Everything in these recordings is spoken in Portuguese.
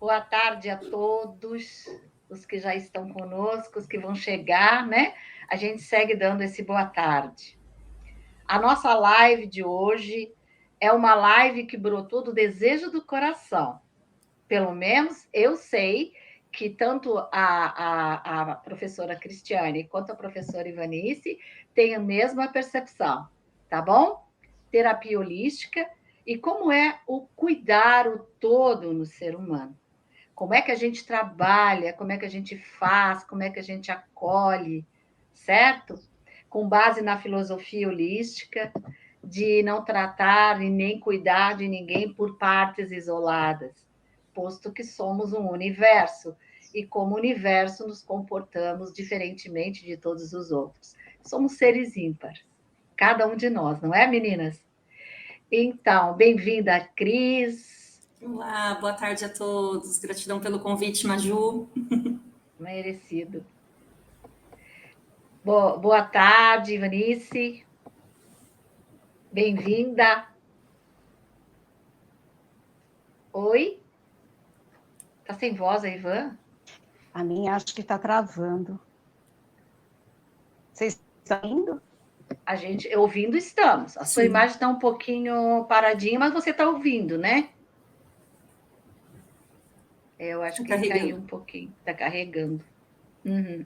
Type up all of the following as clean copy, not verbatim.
Boa tarde a todos, os que já estão conosco, os que vão chegar, né? A gente segue dando esse boa tarde. A nossa live de hoje é uma live que brotou do desejo do coração. Pelo menos eu sei que tanto a professora Cristiane quanto a professora Ivanice têm a mesma percepção, tá bom? Terapia holística e como é o cuidar o todo no ser humano. Como é que a gente trabalha, como é que a gente faz, como é que a gente acolhe, certo? Com base na filosofia holística, de não tratar e nem cuidar de ninguém por partes isoladas, posto que somos um universo e, como universo, nos comportamos diferentemente de todos os outros. Somos seres ímpares, cada um de nós, não é, meninas? Então, bem-vinda, Cris. Olá, boa tarde a todos. Gratidão pelo convite, Maju. Merecido. Boa tarde, Ivanice. Bem-vinda. Oi? Tá sem voz, a Ivan? A minha acho que está travando. Vocês estão indo? A gente ouvindo estamos. A sua imagem está um pouquinho paradinha, mas você está ouvindo, né? Eu acho que caiu um pouquinho. Está carregando. Uhum.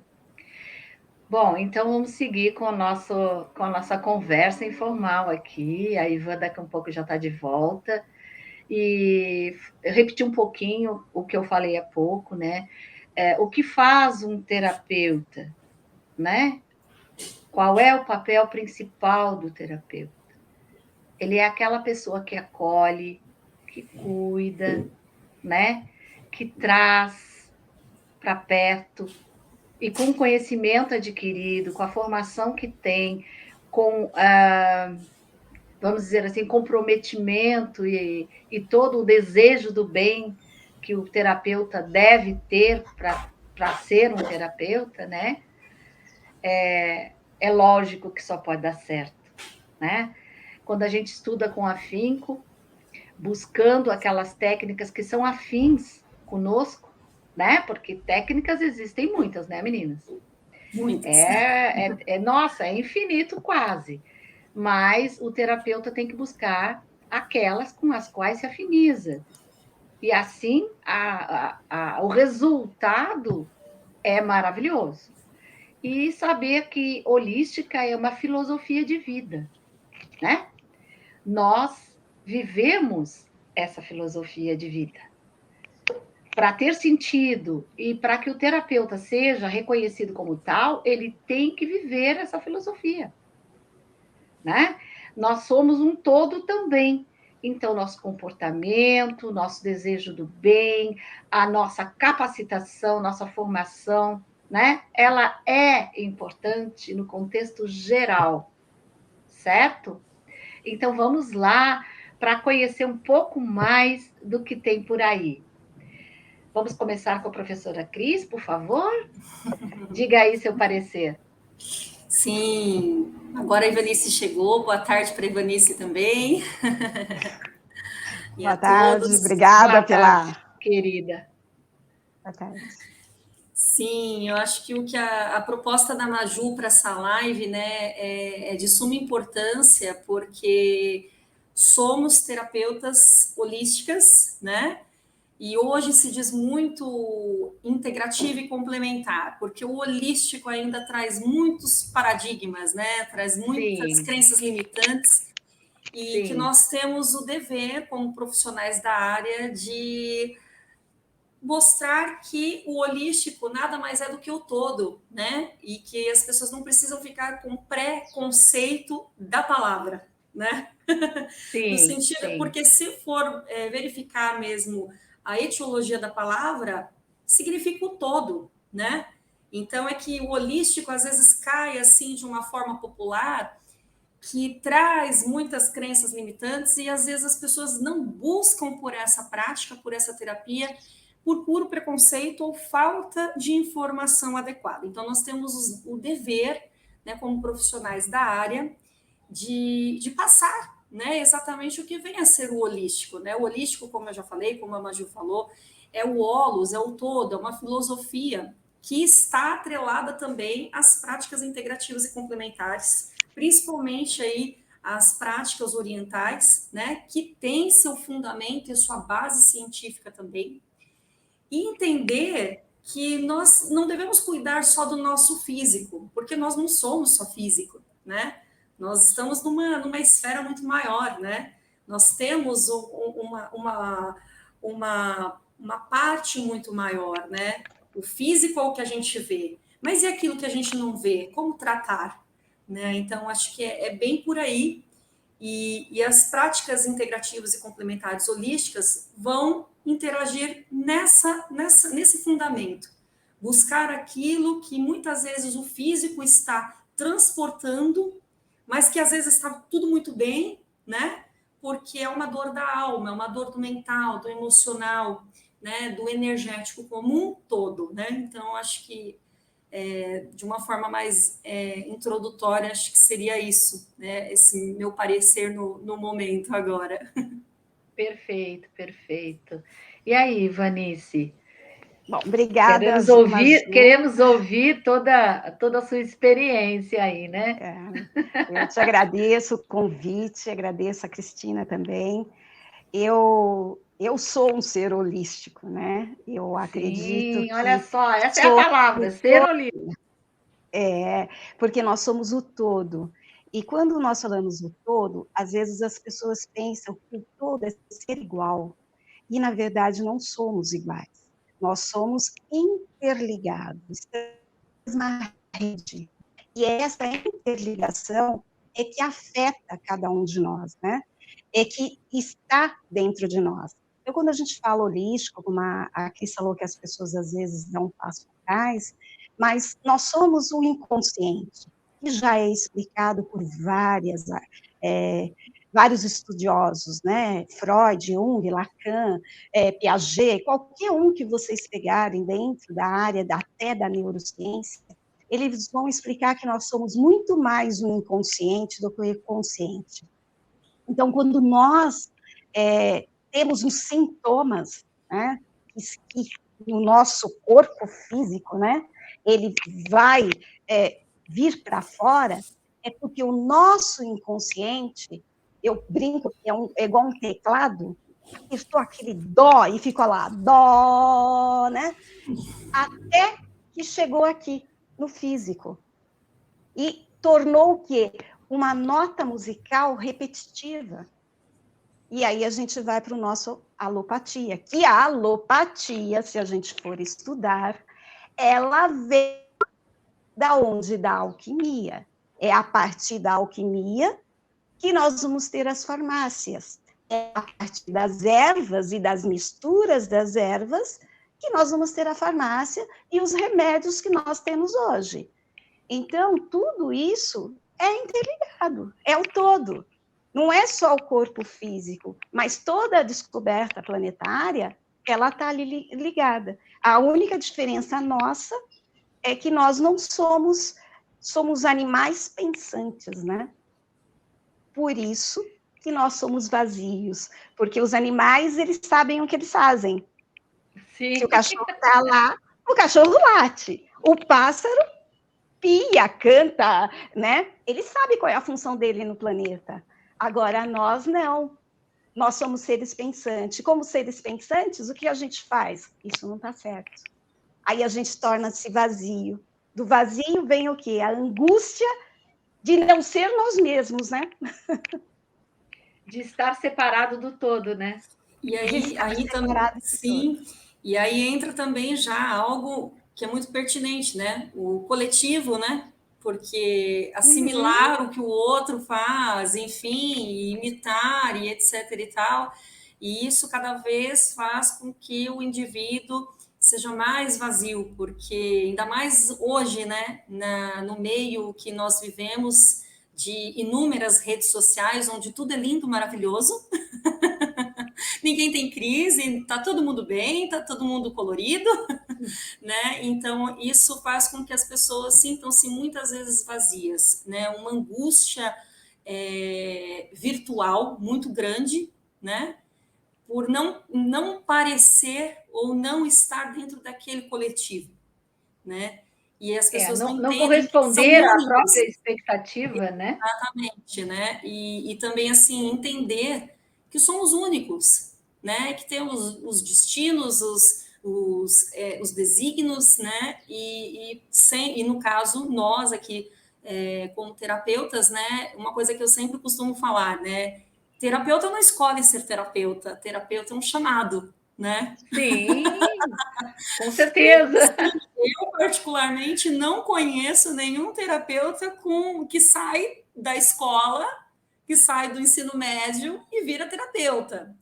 Bom, então vamos seguir com a nossa conversa informal aqui. A Ivan daqui a um pouco já está de volta. E eu repeti um pouquinho o que eu falei há pouco, né? O que faz um terapeuta, né? Qual é o papel principal do terapeuta? Ele é aquela pessoa que acolhe, que cuida, né? Que traz para perto e com o conhecimento adquirido, com a formação que tem, com vamos dizer assim, comprometimento e todo o desejo do bem que o terapeuta deve ter para ser um terapeuta, né? É lógico que só pode dar certo, né? Quando a gente estuda com afinco, buscando aquelas técnicas que são afins conosco, né? Porque técnicas existem muitas, né, meninas? Muitas. Nossa, é infinito quase. Mas o terapeuta tem que buscar aquelas com as quais se afiniza. E assim, o resultado é maravilhoso. E saber que holística é uma filosofia de vida, né? Nós vivemos essa filosofia de vida. Para ter sentido e para que o terapeuta seja reconhecido como tal, ele tem que viver essa filosofia, né? Nós somos um todo também. Então, nosso comportamento, nosso desejo do bem, a nossa capacitação, nossa formação, né? Ela é importante no contexto geral, certo? Então, vamos lá para conhecer um pouco mais do que tem por aí. Vamos começar com a professora Cris, por favor? Diga aí seu parecer. Sim, agora a Ivanice chegou. Boa tarde para a Ivanice também. Boa tarde, obrigada pela... querida. Boa tarde. Sim, eu acho que o que a proposta da Maju para essa live, né, é de suma importância, porque somos terapeutas holísticas, né? E hoje se diz muito integrativo e complementar, porque o holístico ainda traz muitos paradigmas, né? Traz muitas crenças limitantes e que nós temos o dever, como profissionais da área, de mostrar que o holístico nada mais é do que o todo, né? E que as pessoas não precisam ficar com preconceito da palavra, né? Sim, no sentido, porque se for verificar mesmo a etiologia da palavra, significa o todo, né? Então é que o holístico às vezes cai assim de uma forma popular que traz muitas crenças limitantes e às vezes as pessoas não buscam por essa prática, por essa terapia, por puro preconceito ou falta de informação adequada. Então nós temos o dever, né, como profissionais da área, de passar, né, exatamente o que vem a ser o holístico, né? O holístico, como eu já falei, como a Maju falou, é o holos, é o todo, é uma filosofia que está atrelada também às práticas integrativas e complementares, principalmente aí as práticas orientais, né, que tem seu fundamento e sua base científica também, e entender que nós não devemos cuidar só do nosso físico, porque nós não somos só físico, né? Nós estamos numa esfera muito maior, né? Nós temos uma parte muito maior, né? O físico é o que a gente vê, mas e aquilo que a gente não vê? Como tratar? Né? Então, acho que é bem por aí. E as práticas integrativas e complementares holísticas vão interagir nesse fundamento. Buscar aquilo que muitas vezes o físico está transportando, mas que às vezes está tudo muito bem, né? Porque é uma dor da alma, é uma dor do mental, do emocional, né? Do energético como um todo, né? Então, acho que de uma forma mais introdutória, acho que seria isso, né? Esse meu parecer no momento agora. Perfeito, perfeito. E aí, Vanice? Bom, obrigada, Maju. Queremos ouvir toda a sua experiência aí, né? Eu te agradeço o convite, agradeço a Cristina também. Eu sou um ser holístico, né? Eu acredito Sim, olha que só, essa é a palavra, ser holístico. Porque nós somos o todo. E quando nós falamos o todo, às vezes as pessoas pensam que o todo é ser igual. E, na verdade, não somos iguais. Nós somos interligados, uma rede. E essa interligação é que afeta cada um de nós, né? É que está dentro de nós. Então, quando a gente fala holístico, como a Cris falou que as pessoas às vezes dão um passo atrás, mas nós somos o inconsciente, que já é explicado por vários estudiosos, né? Freud, Jung, Lacan, Piaget, qualquer um que vocês pegarem dentro da área até da neurociência, eles vão explicar que nós somos muito mais o inconsciente do que o consciente. Então, quando nós temos os sintomas, né, que no nosso corpo físico, né, ele vai vir para fora, é porque o nosso inconsciente, eu brinco que é igual um teclado, apertou aquele dó e ficou lá, dó, né, até que chegou aqui, no físico. E tornou o quê? Uma nota musical repetitiva. E aí a gente vai para o nosso alopatia, que a alopatia, se a gente for estudar, ela vem da onde? Da alquimia. É a partir da alquimia que nós vamos ter as farmácias. É a partir das ervas e das misturas das ervas que nós vamos ter a farmácia e os remédios que nós temos hoje. Então, tudo isso é interligado, é o todo. Não é só o corpo físico, mas toda a descoberta planetária, ela está ali ligada. A única diferença nossa é que nós não somos animais pensantes, né? Por isso que nós somos vazios, porque os animais, eles sabem o que eles fazem. Sim. Se o cachorro está lá, o cachorro late. O pássaro pia, canta, né? Ele sabe qual é a função dele no planeta. Agora, nós não. Nós somos seres pensantes. Como seres pensantes, o que a gente faz? Isso não está certo. Aí a gente torna-se vazio. Do vazio vem o quê? A angústia de não ser nós mesmos, né? De estar separado do todo, né? E aí também, sim. E aí entra também já algo que é muito pertinente, né? O coletivo, né? Porque assimilar o que o outro faz, enfim, imitar e etc e tal, e isso cada vez faz com que o indivíduo seja mais vazio, porque ainda mais hoje, né, no meio que nós vivemos de inúmeras redes sociais, onde tudo é lindo, maravilhoso, ninguém tem crise, tá todo mundo bem, tá todo mundo colorido, né? Então, isso faz com que as pessoas sintam-se muitas vezes vazias, né? Uma angústia virtual muito grande, né? por não parecer ou não estar dentro daquele coletivo, né? E as pessoas não não entendem que são corresponder à únicos. própria expectativa, né? Exatamente, né? E também, assim, entender que somos únicos, né? Que temos os destinos, os desígnios, né? E no caso, nós aqui, como terapeutas, né? Uma coisa que eu sempre costumo falar, né? Terapeuta não escolhe ser terapeuta, terapeuta é um chamado, né? Sim, com certeza. Eu, particularmente, não conheço nenhum terapeuta que sai da escola, que sai do ensino médio e vira terapeuta.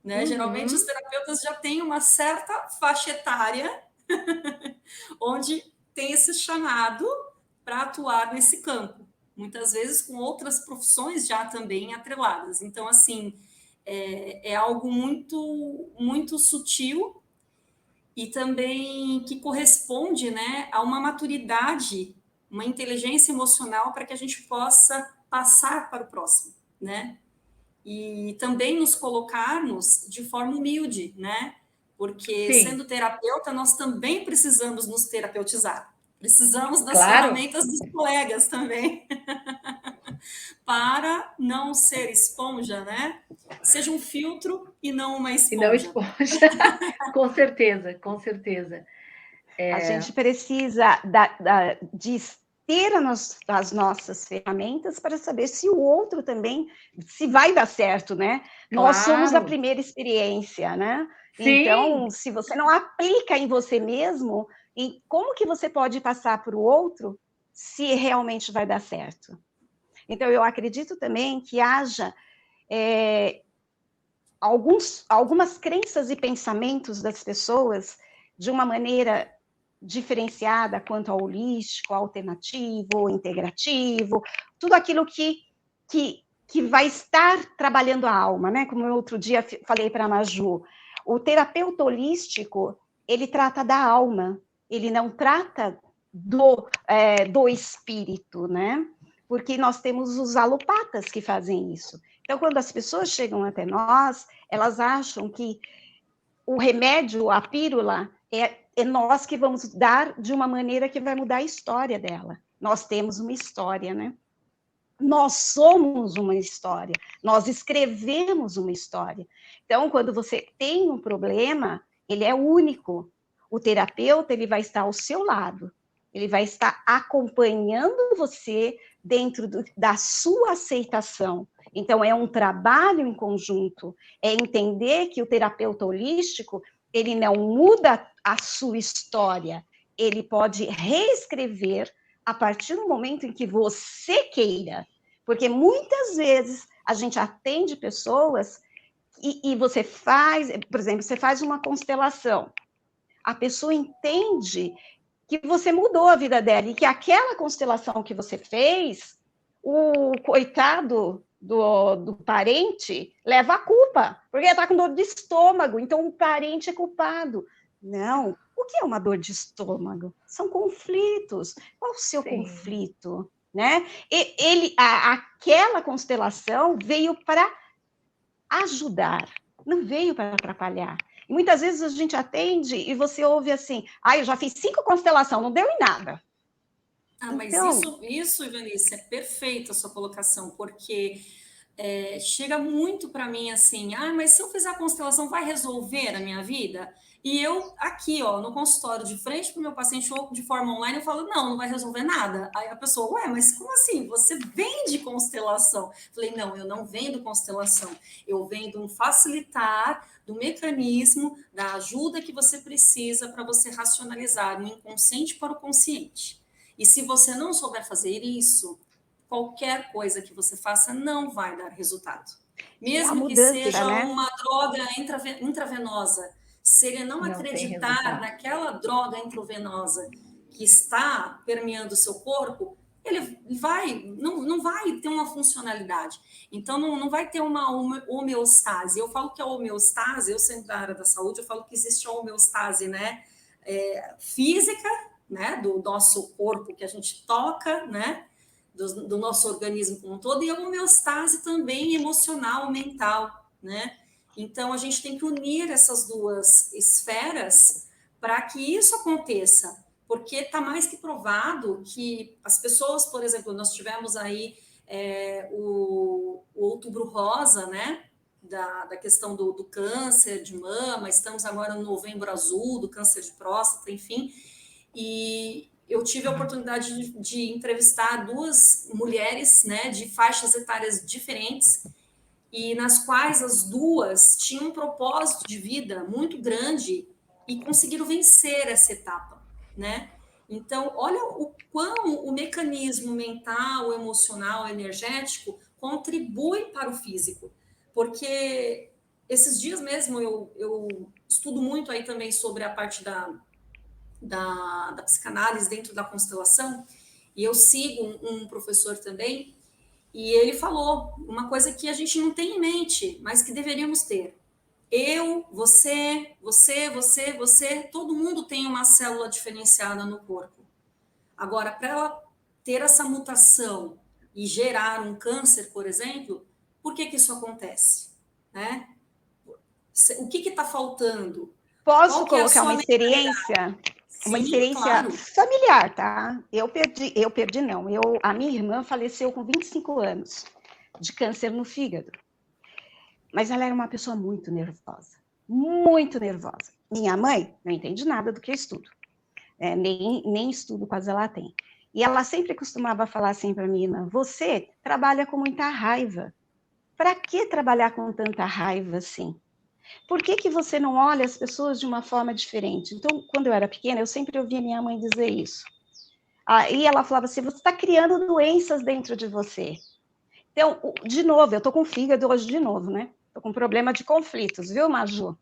Né? Geralmente, os terapeutas já têm uma certa faixa etária onde tem esse chamado para atuar nesse campo. Muitas vezes com outras profissões já também atreladas. Então, assim, é algo muito, muito sutil e também que corresponde, né, a uma maturidade, uma inteligência emocional para que a gente possa passar para o próximo, né? E também nos colocarmos de forma humilde, né? Porque Sim, sendo terapeuta, nós também precisamos nos terapeutizar. Precisamos das claro. ferramentas dos colegas também, para não ser esponja, né? Seja um filtro e não uma E não esponja. esponja. Com certeza, com certeza. A gente precisa de ter as nossas ferramentas para saber se o outro também, se vai dar certo, né? Nós somos a Claro. primeira experiência, né? Sim. Então, se você não aplica em você mesmo, como que você pode passar para o outro se realmente vai dar certo? Então, eu acredito também que haja algumas crenças e pensamentos das pessoas de uma maneira diferenciada quanto ao holístico, alternativo, integrativo, tudo aquilo que vai estar trabalhando a alma, né? Como eu outro dia falei para a Maju, o terapeuta holístico, ele trata da alma, ele não trata do espírito, né? Porque nós temos os alopatas que fazem isso. Então, quando as pessoas chegam até nós, elas acham que o remédio, a pílula, é nós que vamos dar de uma maneira que vai mudar a história dela. Nós temos uma história, né? Nós somos uma história, nós escrevemos uma história. Então, quando você tem um problema, ele é único. O terapeuta, ele vai estar ao seu lado, ele vai estar acompanhando você dentro da sua aceitação. Então, é um trabalho em conjunto, é entender que o terapeuta holístico, ele não muda a sua história, ele pode reescrever a partir do momento em que você queira. Porque muitas vezes a gente atende pessoas e você faz, por exemplo, você faz uma constelação. A pessoa entende que você mudou a vida dela e que aquela constelação que você fez, o coitado do parente leva a culpa, porque ele está com dor de estômago, então o parente é culpado. Não. O que é uma dor de estômago? São conflitos. Qual o seu conflito? Né? Aquela constelação veio para ajudar, não veio para atrapalhar. E muitas vezes a gente atende e você ouve assim, eu já fiz 5 constelações, não deu em nada. Mas isso, Ivanice, é perfeita a sua colocação, porque chega muito para mim assim, mas se eu fizer a constelação, vai resolver a minha vida? E eu, aqui, no consultório, de frente para o meu paciente, ou de forma online, eu falo, não vai resolver nada. Aí a pessoa, mas como assim? Você vende constelação? Falei, não, eu não vendo constelação. Eu vendo um facilitar do mecanismo, da ajuda que você precisa para você racionalizar o inconsciente para o consciente. E se você não souber fazer isso, qualquer coisa que você faça não vai dar resultado. Mesmo que seja uma droga intravenosa, se ele não acreditar naquela droga intravenosa que está permeando o seu corpo, ele não vai ter uma funcionalidade. Então, não vai ter uma homeostase. Eu falo que a homeostase, eu sendo da área da saúde, eu falo que existe a homeostase, né? Física, né? Do nosso corpo que a gente toca, né? Do nosso organismo como um todo, e a homeostase também emocional, mental, né? Então, a gente tem que unir essas duas esferas para que isso aconteça, porque está mais que provado que as pessoas, por exemplo, nós tivemos aí o Outubro Rosa, né? Da questão do câncer de mama, estamos agora no Novembro Azul, do câncer de próstata, enfim, e eu tive a oportunidade de entrevistar duas mulheres, né, de faixas etárias diferentes, e nas quais as duas tinham um propósito de vida muito grande e conseguiram vencer essa etapa, né? Então, olha o quão o mecanismo mental, emocional, energético contribui para o físico, porque esses dias mesmo eu estudo muito aí também sobre a parte da psicanálise dentro da constelação, e eu sigo um professor também, e ele falou uma coisa que a gente não tem em mente, mas que deveríamos ter. Eu, você, todo mundo tem uma célula diferenciada no corpo. Agora, para ela ter essa mutação e gerar um câncer, por exemplo, por que isso acontece? Né? O que está faltando? Posso colocar uma experiência? Sim, uma experiência claro. familiar, tá? A minha irmã faleceu com 25 anos de câncer no fígado. Mas ela era uma pessoa muito nervosa, muito nervosa. Minha mãe não entende nada do que eu estudo, nem estudo quase ela tem. E ela sempre costumava falar assim para mim, irmã, você trabalha com muita raiva. Para que trabalhar com tanta raiva assim? Por que você não olha as pessoas de uma forma diferente? Então, quando eu era pequena, eu sempre ouvia minha mãe dizer isso. Aí ela falava assim, você está criando doenças dentro de você. Então, de novo, eu estou com fígado hoje de novo, né? Estou com problema de conflitos, viu, Maju?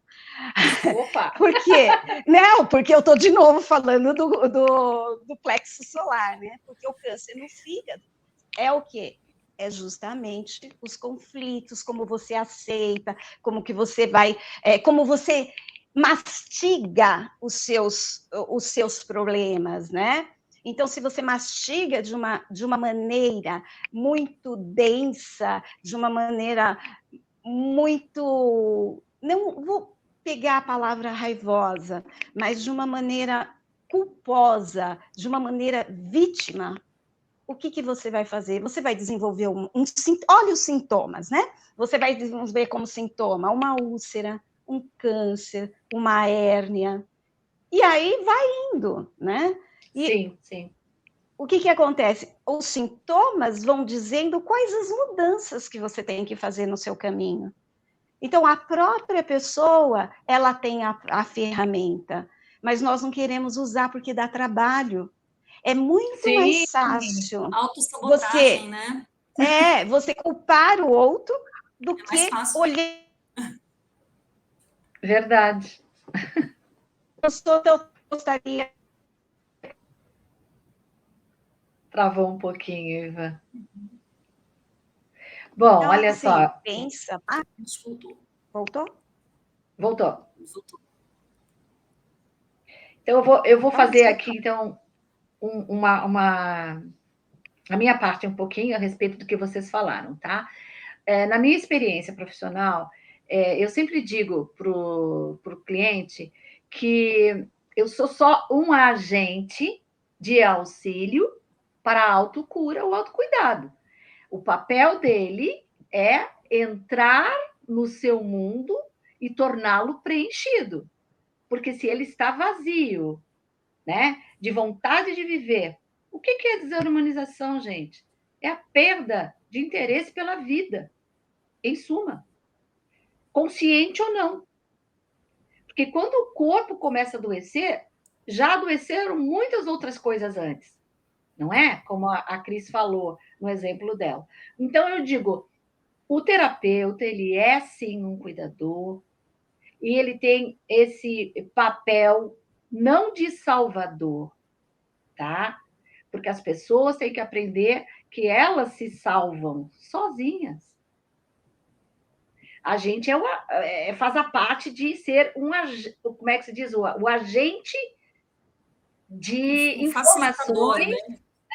Opa! Por quê? Não, porque eu estou de novo falando do plexo solar, né? Porque o câncer no fígado é o quê? É justamente os conflitos, como você aceita, como que você vai, como você mastiga os seus problemas, né? Então, se você mastiga de uma maneira muito densa, de uma maneira muito, não vou pegar a palavra raivosa, mas de uma maneira culposa, de uma maneira vítima, o que você vai fazer? Você vai desenvolver olha os sintomas, né? Você vai desenvolver como sintoma uma úlcera, um câncer, uma hérnia, e aí vai indo, né? Sim, sim. O que acontece? Os sintomas vão dizendo quais as mudanças que você tem que fazer no seu caminho. Então, a própria pessoa, ela tem a ferramenta, mas nós não queremos usar porque dá trabalho. É muito mais fácil autossabotagem, né? Você culpar o outro do que olhar. Verdade. Eu gostaria. Travou um pouquinho, Iva. Bom, então, olha assim, só. Pensa. Voltou? Voltou. Então, eu vou fazer aqui, então, a minha parte um pouquinho a respeito do que vocês falaram, tá? Na minha experiência profissional, eu sempre digo para o cliente que eu sou só um agente de auxílio para a autocura ou autocuidado. O papel dele é entrar no seu mundo e torná-lo preenchido. Porque se ele está vazio, né, de vontade de viver, o que é desumanização, gente? É a perda de interesse pela vida, em suma, consciente ou não. Porque quando o corpo começa a adoecer, já adoeceram muitas outras coisas antes, não é? Como a Cris falou no exemplo dela. Então, eu digo, o terapeuta, ele é, sim, um cuidador, e ele tem esse papel não de salvador, tá? Porque as pessoas têm que aprender que elas se salvam sozinhas. A gente faz a parte de ser como é que se diz? O agente de informações,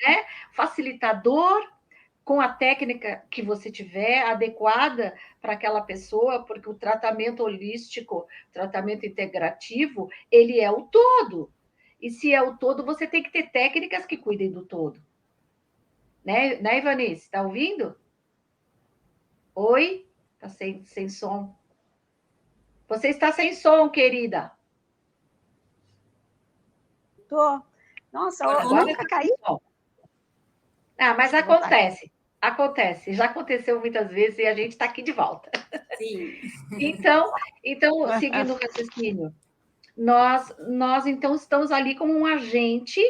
né? Facilitador com a técnica que você tiver adequada para aquela pessoa, porque o tratamento holístico, o tratamento integrativo, ele é o todo. E se é o todo, você tem que ter técnicas que cuidem do todo. Né, Ivanice? Está ouvindo? Oi? Está sem som. Você está sem som, querida. Tô. Nossa, agora nunca caiu. Ah, mas acontece. Acontece. Já aconteceu muitas vezes e a gente está aqui de volta. Sim. Então, seguindo o raciocínio, nós então estamos ali como um agente,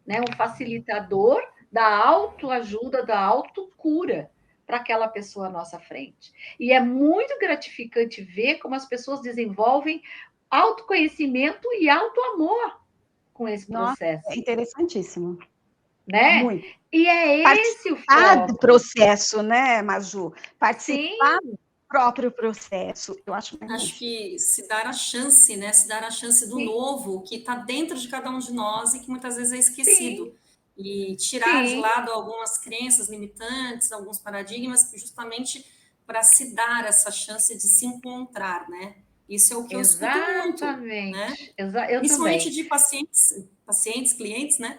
né, um facilitador da autoajuda, da autocura para aquela pessoa à nossa frente. E é muito gratificante ver como as pessoas desenvolvem autoconhecimento e autoamor com esse processo. Nossa, é interessantíssimo. Né? Muito. E é esse o foco do processo, né, Maju? Participar Sim. do próprio processo. Eu acho que se dar a chance, né? Se dar a chance do novo que está dentro de cada um de nós e que muitas vezes é esquecido. Sim. E tirar de lado algumas crenças limitantes, alguns paradigmas, justamente para se dar essa chance de se encontrar, né? Isso é o que eu escuto muito, né? Eu principalmente também. de pacientes, clientes, né?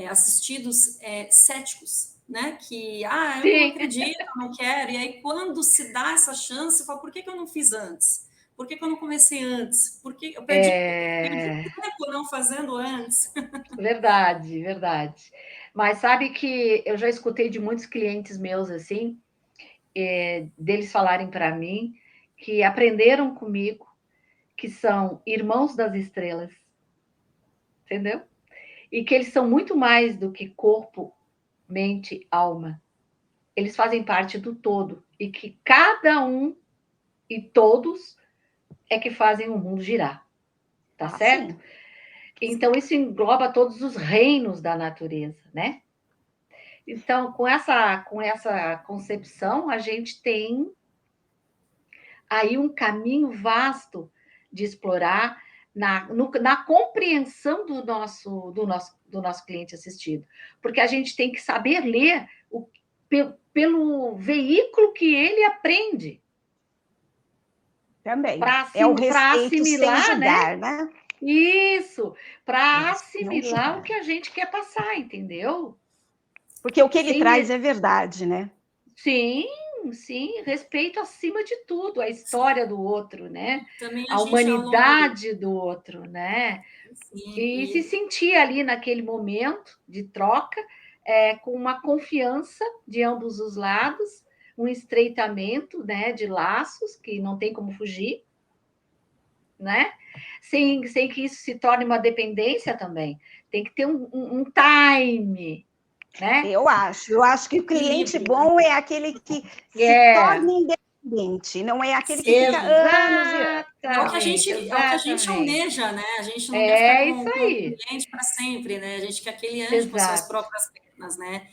Assistidos céticos, né? Que, eu não acredito, eu não quero. E aí, quando se dá essa chance, fala, por que eu não fiz antes? Por que eu não comecei antes? Por que eu perdi tempo não fazendo antes? Verdade, verdade. Mas sabe que eu já escutei de muitos clientes meus assim, deles falarem para mim que aprenderam comigo, que são irmãos das estrelas, entendeu? E que eles são muito mais do que corpo, mente, alma. Eles fazem parte do todo e que cada um e todos é que fazem o mundo girar, tá certo? Sim. Então isso engloba todos os reinos da natureza, né? Então, com essa concepção, a gente tem aí um caminho vasto de explorar na compreensão do nosso cliente assistido. Porque a gente tem que saber ler pelo veículo que ele aprende. Também. É o respeito sem julgar, né? Isso, para assimilar o que a gente quer passar, entendeu? Porque o que ele traz é verdade, né? Sim, sim, respeito acima de tudo, a história do outro, né? Também a humanidade do outro, né? Sim, e se sentir ali naquele momento de troca, com uma confiança de ambos os lados, um estreitamento, né, de laços que não tem como fugir, né? Sem que isso se torne uma dependência também. Tem que ter um time, né? Eu acho que o cliente bom é aquele que se torna independente, não é aquele que fica anos e anos. É o que a gente almeja, né? A gente não quer ficar com um cliente para sempre, né? A gente quer que ele ande com suas próprias pernas, né?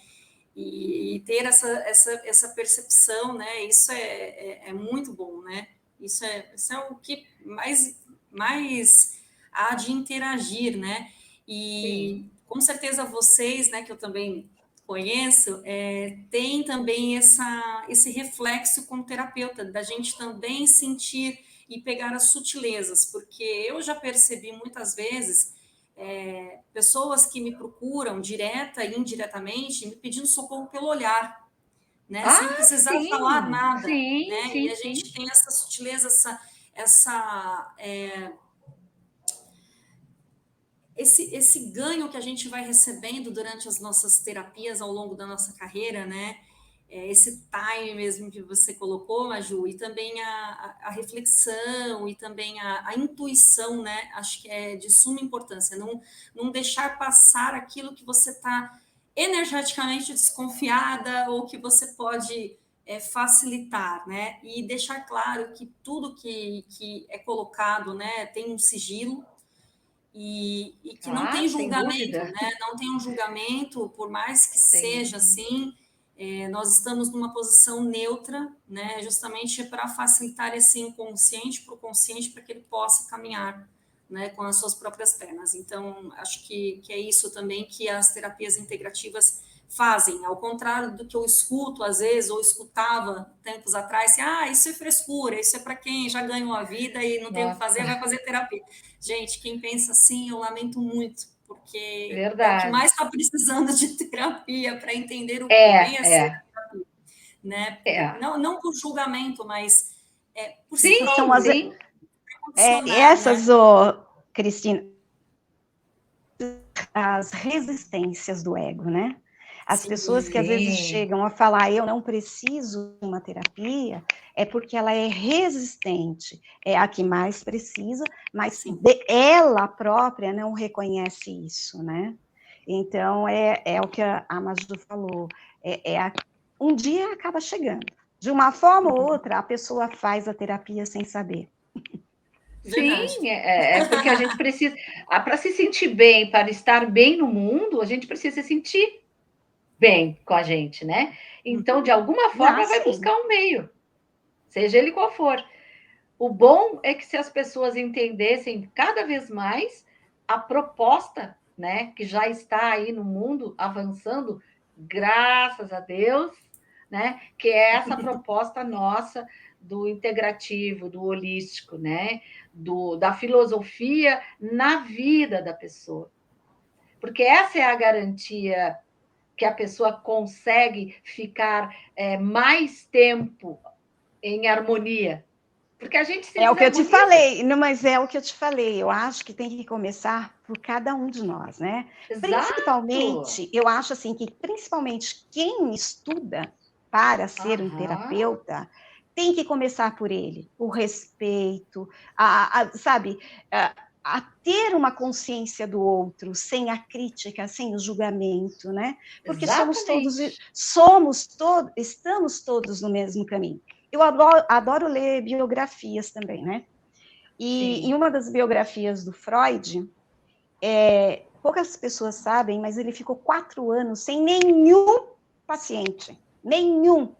E ter essa percepção, né? Isso é muito bom, né? Isso é o que mais há de interagir, né? E com certeza vocês, né, que eu também conheço, tem também esse reflexo como terapeuta, da gente também sentir e pegar as sutilezas, porque eu já percebi muitas vezes pessoas que me procuram direta e indiretamente, me pedindo socorro pelo olhar, né? Sem precisar falar nada, né? E a gente tem essa sutileza, esse ganho que a gente vai recebendo durante as nossas terapias ao longo da nossa carreira, né? Esse time mesmo que você colocou, Maju, e também a reflexão e também a intuição, né? Acho que é de suma importância, não deixar passar aquilo que você está energeticamente desconfiada ou que você pode facilitar, né? E deixar claro que tudo que é colocado, né, tem um sigilo, e que não tem julgamento, né? Não tem um julgamento, por mais que seja assim, nós estamos numa posição neutra, né? Justamente para facilitar esse inconsciente para o consciente, para que ele possa caminhar, né? Com as suas próprias pernas. Então, acho que é isso também que as terapias integrativas fazem, ao contrário do que eu escuto às vezes, ou escutava tempos atrás, assim, isso é frescura, isso é para quem já ganhou a vida e não tem o que fazer, vai fazer terapia. Gente, quem pensa assim, eu lamento muito, porque é o que mais está precisando de terapia para entender o que vem a ser a terapia, né? Não por julgamento, mas por si próprio, sim. Essas, né? Cristina, as resistências do ego, né? As pessoas que às vezes chegam a falar, eu não preciso de uma terapia, é porque ela é resistente, é a que mais precisa, mas ela própria não reconhece isso, né? Então, é o que a Maju falou, um dia acaba chegando. De uma forma ou outra, a pessoa faz a terapia sem saber. Sim, porque a gente precisa, para se sentir bem, para estar bem no mundo, a gente precisa se sentir bem com a gente, né? Então, de alguma forma, vai buscar um meio, seja ele qual for. O bom é que se as pessoas entendessem cada vez mais a proposta, né, que já está aí no mundo avançando, graças a Deus, né, que é essa proposta nossa do integrativo, do holístico, né, da filosofia na vida da pessoa. Porque essa é a garantia que a pessoa consegue ficar mais tempo em harmonia. Porque a gente se É o que eu te falei, não, mas é o que eu te falei, eu acho que tem que começar por cada um de nós, né? Exato. Principalmente, eu acho assim que principalmente quem estuda para ser um terapeuta tem que começar por ele, o respeito, sabe, a ter uma consciência do outro, sem a crítica, sem o julgamento, né? Porque estamos todos no mesmo caminho. Eu adoro ler biografias também, né? E em uma das biografias do Freud, poucas pessoas sabem, mas ele ficou 4 anos sem nenhum paciente. Nenhum.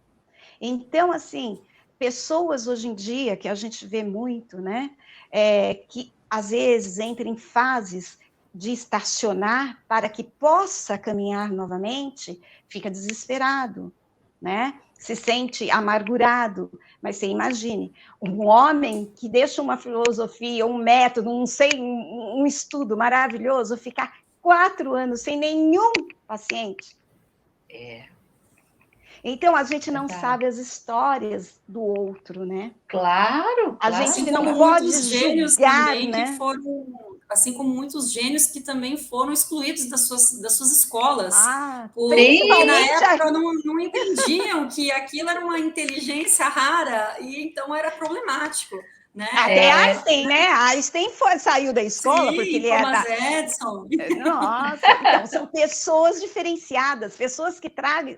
Então, assim, pessoas hoje em dia, que a gente vê muito, né? Que às vezes entram em fases de estacionar para que possa caminhar novamente, fica desesperado, né? Se sente amargurado, mas você imagine, um homem que deixa uma filosofia, um método, um estudo maravilhoso, ficar 4 anos sem nenhum paciente. Então, a gente não sabe as histórias do outro, né? Claro, a gente não pode julgar, né? Que foram, assim como muitos gênios que também foram excluídos das suas escolas. Porque na época não entendiam que aquilo era uma inteligência rara e então era problemático. Né? Até Einstein, né? Einstein saiu da escola porque ele Thomas Edison. Nossa, então são pessoas diferenciadas, pessoas que trazem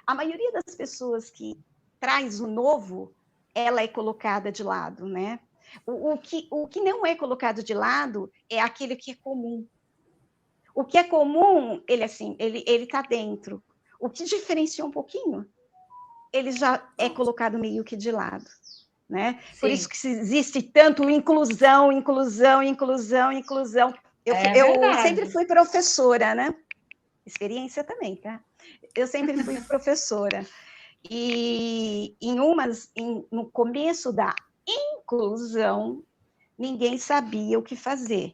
a maioria das pessoas que traz o novo, ela é colocada de lado, né? O que não é colocado de lado é aquele que é comum. O que é comum, ele assim, ele está dentro. O que diferencia um pouquinho, ele já é colocado meio que de lado. Né? Por isso que existe tanto inclusão. Eu sempre fui professora, né? Experiência também, tá? Eu sempre fui professora. E no começo da inclusão, ninguém sabia o que fazer.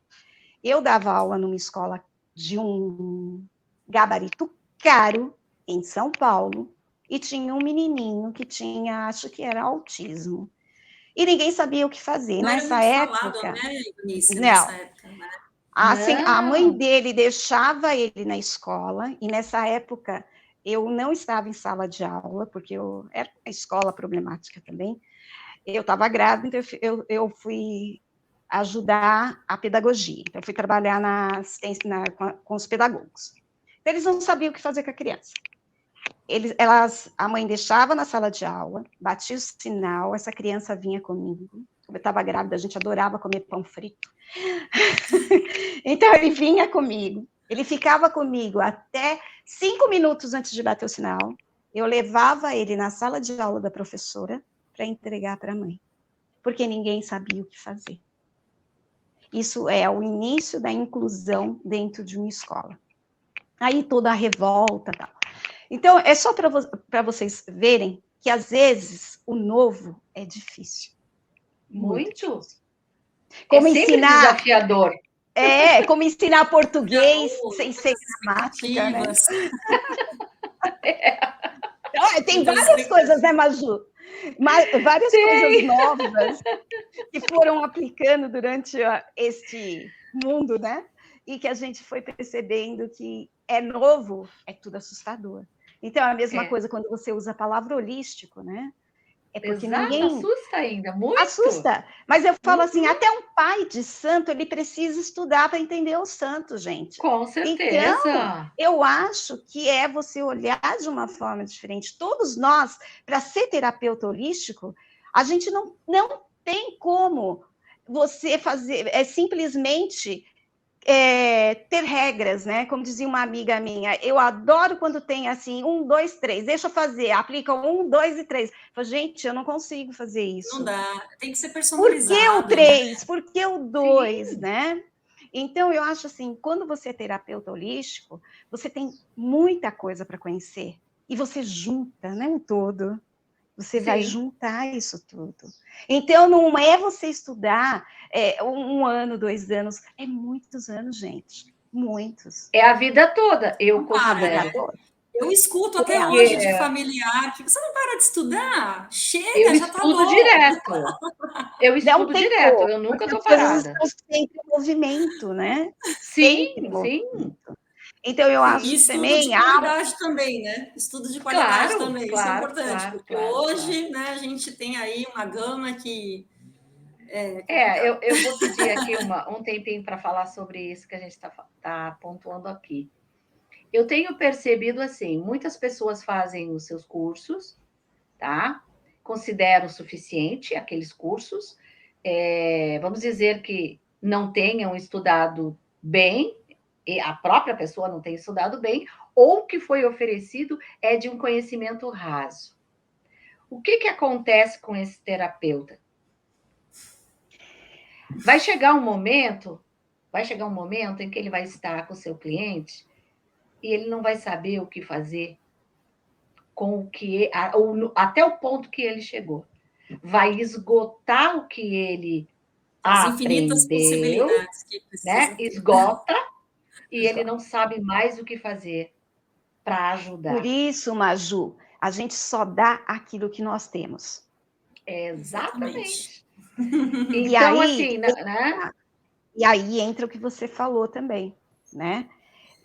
Eu dava aula numa escola de um gabarito caro, em São Paulo, e tinha um menininho que tinha, acho que era autismo. E ninguém sabia o que fazer. Não nessa era época, falado, né, Eunice, não. Nessa época, né? Assim, a mãe dele deixava ele na escola, e nessa época eu não estava em sala de aula, porque era uma escola problemática também. Eu estava grávida, então eu fui ajudar a pedagogia. Então, eu fui trabalhar na assistência com os pedagogos. Então, eles não sabiam o que fazer com a criança. A mãe deixava na sala de aula, batia o sinal, essa criança vinha comigo. Eu estava grávida, a gente adorava comer pão frito. Então, ele vinha comigo, ele ficava comigo até 5 minutos antes de bater o sinal. Eu levava ele na sala de aula da professora para entregar para a mãe, porque ninguém sabia o que fazer. Isso é o início da inclusão dentro de uma escola. Aí toda a revolta, tal. Então, é só para vocês verem que, às vezes, o novo é difícil. Muito difícil. Como sempre desafiador. Como ensinar português sem ser gramática, né? Então, tem várias coisas, né, Maju? Várias coisas novas que foram aplicando durante este mundo, né? E que a gente foi percebendo que é novo, é tudo assustador. Então, é a mesma coisa quando você usa a palavra holístico, né? É porque ninguém... Assusta ainda, muito. Assusta. Mas eu falo assim, até um pai de santo, ele precisa estudar para entender o santo, gente. Com certeza. Então, eu acho que é você olhar de uma forma diferente. Todos nós, para ser terapeuta holístico, a gente não tem como você fazer, simplesmente ter regras, né? Como dizia uma amiga minha, eu adoro quando tem assim, 1, 2, 3, deixa eu fazer, aplica 1, 2 e 3. Falei, gente, eu não consigo fazer isso. Não dá, tem que ser personalizado. Por que o 3? Né? Por que o 2, né? Então, eu acho assim, quando você é terapeuta holístico, você tem muita coisa para conhecer. E você junta, né, um todo. Você vai juntar isso tudo. Então, não é você estudar 1 ano, 2 anos. É muitos anos, gente. Muitos. É a vida toda, eu considero. Eu escuto até hoje de familiar que você não para de estudar? Chega, eu já tá louco. Eu estudo direto, eu nunca estou parada. Estão sempre em movimento, né? Sim. Então, eu acho que também... Estudo de qualidade também, né? Estudo de qualidade também, isso é importante. Porque hoje, né, a gente tem aí uma gama que... eu vou pedir aqui um tempinho para falar sobre isso que a gente tá pontuando aqui. Eu tenho percebido assim, muitas pessoas fazem os seus cursos, tá? Consideram suficiente aqueles cursos. Vamos dizer que não tenham estudado bem, e a própria pessoa não tem estudado bem, ou o que foi oferecido é de um conhecimento raso. O que acontece com esse terapeuta? Vai chegar um momento em que ele vai estar com o seu cliente e ele não vai saber o que fazer com o que até o ponto que ele chegou. Vai esgotar o que ele as infinitas possibilidades que precisa né? Esgota e ele não sabe mais o que fazer para ajudar. Por isso, Maju, a gente só dá aquilo que nós temos. Exatamente. Então, assim, né? E aí entra o que você falou também, né?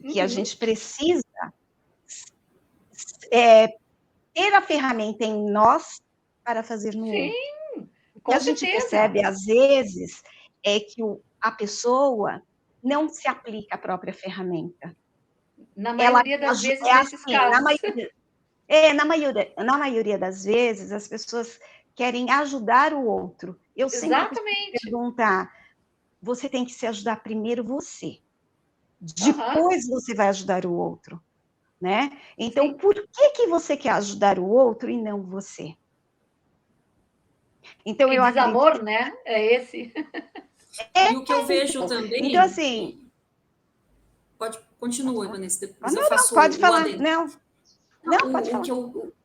Que a gente precisa ter a ferramenta em nós para fazer no outro. O que a gente percebe, às vezes, é que a pessoa não se aplica à própria ferramenta. Na maioria das vezes, nesses casos. Na maioria das vezes, as pessoas querem ajudar o outro. Eu sempre perguntar, você tem que se ajudar primeiro você. Depois você vai ajudar o outro. Né? Então, por que você quer ajudar o outro e não você? Então, que desamor, né? É esse. E o que eu vejo também... Então, assim... Continua, Vanessa, depois eu faço pode falar. Pode falar.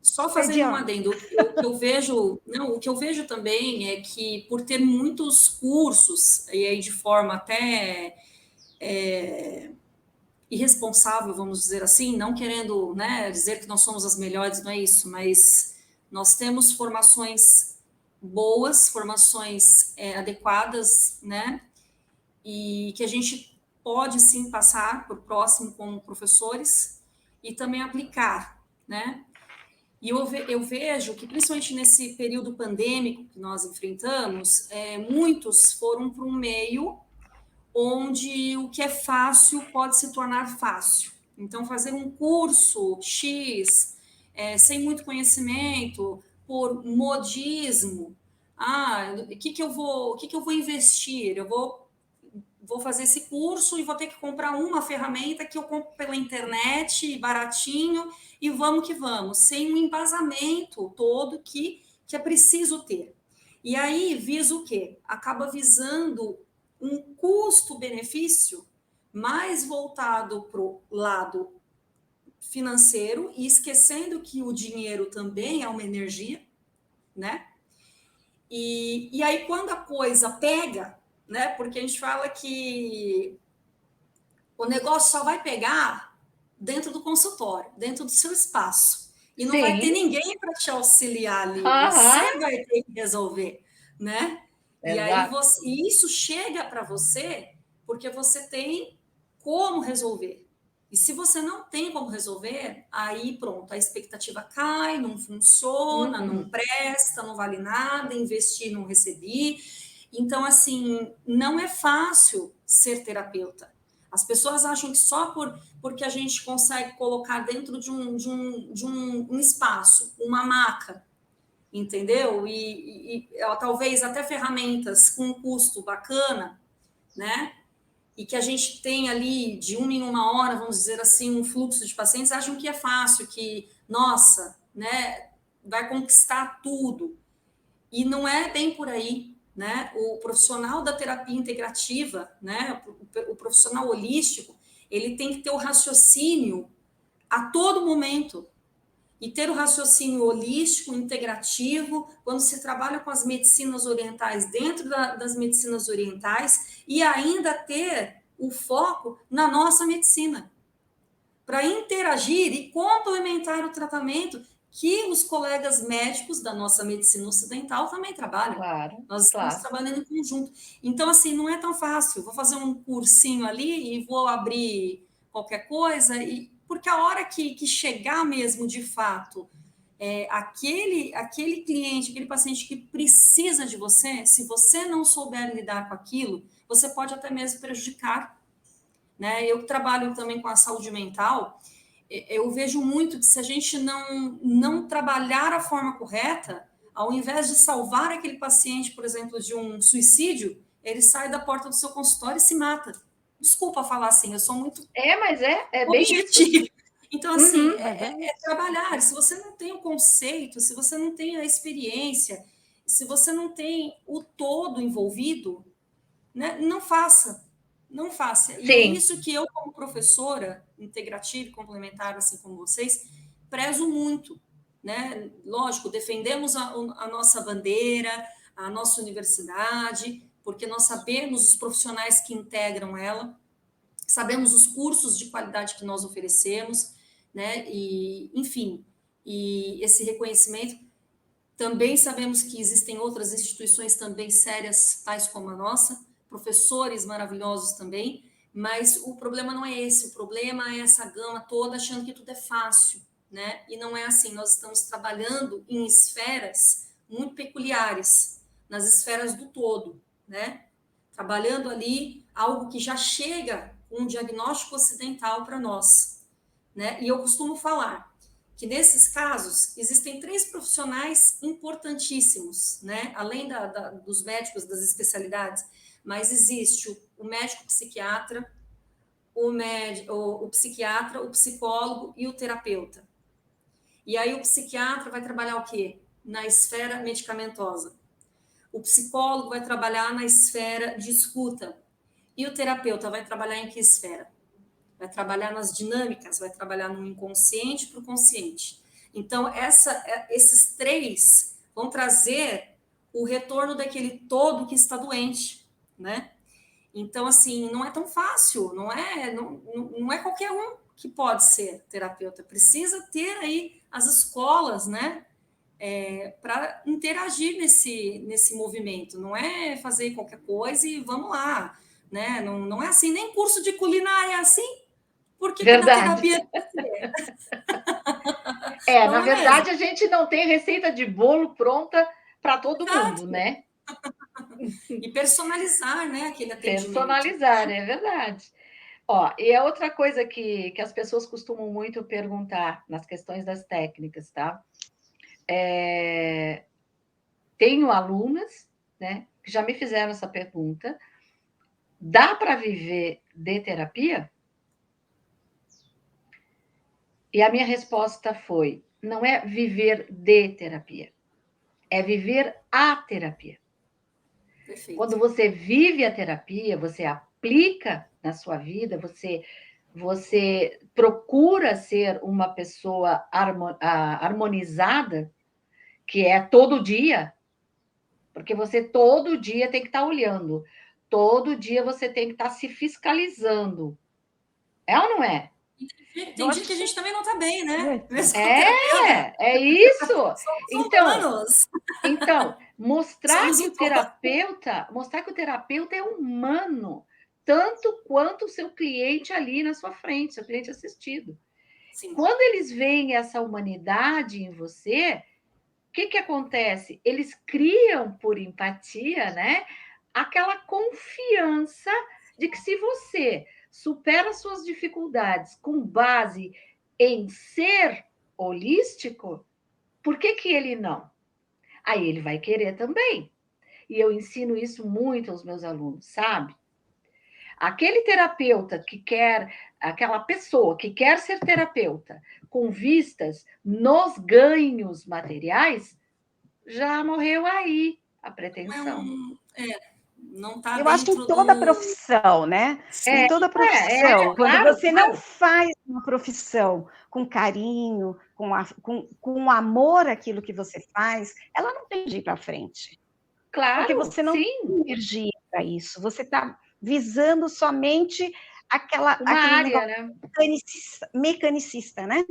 Só fazendo um adendo, o que eu vejo também é que, por ter muitos cursos, e aí de forma até... irresponsável, vamos dizer assim, não querendo, né, dizer que nós somos as melhores, não é isso, mas nós temos formações boas, formações adequadas, né, e que a gente pode sim passar para o próximo como professores e também aplicar, né. E eu vejo que, principalmente nesse período pandêmico que nós enfrentamos, muitos foram para um meio onde o que é fácil pode se tornar fácil. Então, fazer um curso X, sem muito conhecimento, por modismo, o que eu vou investir? Eu vou fazer esse curso e vou ter que comprar uma ferramenta que eu compro pela internet, baratinho, e vamos que vamos, sem um embasamento todo que é preciso ter. E aí, visa o quê? Acaba visando um custo-benefício mais voltado para o lado financeiro e esquecendo que o dinheiro também é uma energia, né? E aí, quando a coisa pega, né? Porque a gente fala que o negócio só vai pegar dentro do consultório, dentro do seu espaço. E não vai ter ninguém para te auxiliar ali. Você vai ter que resolver, né? E aí e isso chega para você porque você tem como resolver. E se você não tem como resolver, aí pronto, a expectativa cai, não funciona, não presta, não vale nada, investir, não recebi. Então, assim, não é fácil ser terapeuta. As pessoas acham que só porque a gente consegue colocar dentro de um espaço, uma maca, entendeu? E talvez até ferramentas com um custo bacana, né? E que a gente tem ali de uma em uma hora, vamos dizer assim, um fluxo de pacientes, acham que é fácil, que, nossa, né, vai conquistar tudo. E não é bem por aí, né? O profissional da terapia integrativa, né, o profissional holístico, ele tem que ter o raciocínio a todo momento. E ter o raciocínio holístico, integrativo, quando se trabalha com as medicinas orientais, dentro das medicinas orientais, e ainda ter o foco na nossa medicina, para interagir e complementar o tratamento que os colegas médicos da nossa medicina ocidental também trabalham. Nós estamos trabalhando em conjunto. Então, assim, não é tão fácil. Vou fazer um cursinho ali e vou abrir qualquer coisa, porque a hora que chegar mesmo, de fato, aquele cliente, aquele paciente que precisa de você, se você não souber lidar com aquilo, você pode até mesmo prejudicar, né? Eu que trabalho também com a saúde mental, eu vejo muito que se a gente não trabalhar a forma correta, ao invés de salvar aquele paciente, por exemplo, de um suicídio, ele sai da porta do seu consultório e se mata. Desculpa falar assim, eu sou muito mas é bem objetivo. Então, assim, é trabalhar. Se você não tem o conceito, se você não tem a experiência, se você não tem o todo envolvido, né, não faça. Não faça. E é isso que eu, como professora integrativa e complementar, assim como vocês, prezo muito. Né? Lógico, defendemos a nossa bandeira, a nossa universidade, porque nós sabemos os profissionais que integram ela, sabemos os cursos de qualidade que nós oferecemos, né? E, enfim, e esse reconhecimento. Também sabemos que existem outras instituições também sérias, tais como a nossa, professores maravilhosos também, mas o problema não é esse, o problema é essa gama toda achando que tudo é fácil, né? E não é assim, nós estamos trabalhando em esferas muito peculiares, nas esferas do todo, né? Trabalhando ali algo que já chega com um diagnóstico ocidental para nós, né? E eu costumo falar que nesses casos existem 3 profissionais importantíssimos, né? Além dos médicos das especialidades, mas existe o médico psiquiatra, o psiquiatra, o psicólogo e o terapeuta. E aí o psiquiatra vai trabalhar o quê? Na esfera medicamentosa. O psicólogo vai trabalhar na esfera de escuta. E o terapeuta vai trabalhar em que esfera? Vai trabalhar nas dinâmicas, vai trabalhar no inconsciente para o consciente. Então, esses 3 vão trazer o retorno daquele todo que está doente, né? Então, assim, não é tão fácil, não é qualquer um que pode ser terapeuta. Precisa ter aí as escolas, né? Para interagir nesse movimento. Não é fazer qualquer coisa e vamos lá, né? Não é assim, nem curso de culinária é assim. Por que na terapia na verdade, a gente não tem receita de bolo pronta para todo mundo, né? E personalizar, né, aquele atendimento. Personalizar, é verdade. Ó, e a outra coisa que as pessoas costumam muito perguntar nas questões das técnicas, tá? Tenho alunas, né, que já me fizeram essa pergunta. Dá para viver de terapia? E a minha resposta foi: não é viver de terapia, é viver a terapia. Perfeito. Quando você vive a terapia, você aplica na sua vida, você você procura ser uma pessoa harmonizada, que é todo dia, porque você todo dia tem que estar olhando, todo dia você tem que estar se fiscalizando. É ou não é? Tem dia que a gente também não está bem, né? É isso. Somos humanos. Então, mostrar que o terapeuta é humano, tanto quanto o seu cliente ali na sua frente, seu cliente assistido. Sim. Quando eles veem essa humanidade em você, o que acontece? Eles criam, por empatia, né, aquela confiança de que se você supera suas dificuldades com base em ser holístico, por que ele não? Aí ele vai querer também. E eu ensino isso muito aos meus alunos, sabe? Aquele terapeuta que quer, aquela pessoa que quer ser terapeuta com vistas nos ganhos materiais, já morreu aí a pretensão. Não tá. Eu acho que em toda profissão, né? Em toda profissão, quando você não faz uma profissão com carinho, com amor àquilo que você faz, ela não tem de ir para frente. Claro, porque você não tem energia para isso. Você está visando somente aquele área, né? Mecanicista, né?